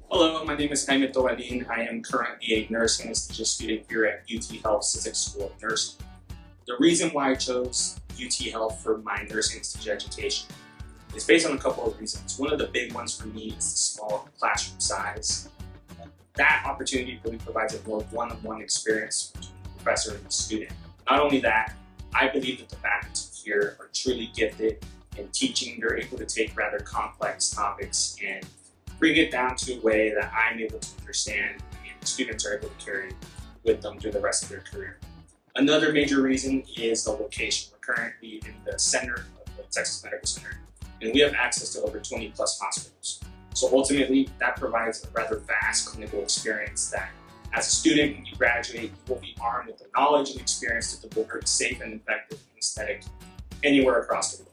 Hello, my name is Jaime Tovalin. I am currently a nursing anesthesia student here at UTHealth Cizik School of Nursing. The reason why I chose UTHealth for my nursing anesthesia education is based on a couple of reasons. One of the big ones for me is the small classroom size. That opportunity really provides a more one-on-one experience between the professor and the student. Not only that, I believe that the faculty here are truly gifted in teaching. They're able to take rather complex topics and bring it down to a way that I'm able to understand and students are able to carry with them through the rest of their career. Another major reason is the location. We're currently in the center of the Texas Medical Center, and we have access to over 20 plus hospitals. So ultimately, that provides a rather vast clinical experience that as a student, when you graduate, you will be armed with the knowledge and experience to deliver a safe and effective anesthetic anywhere across the world.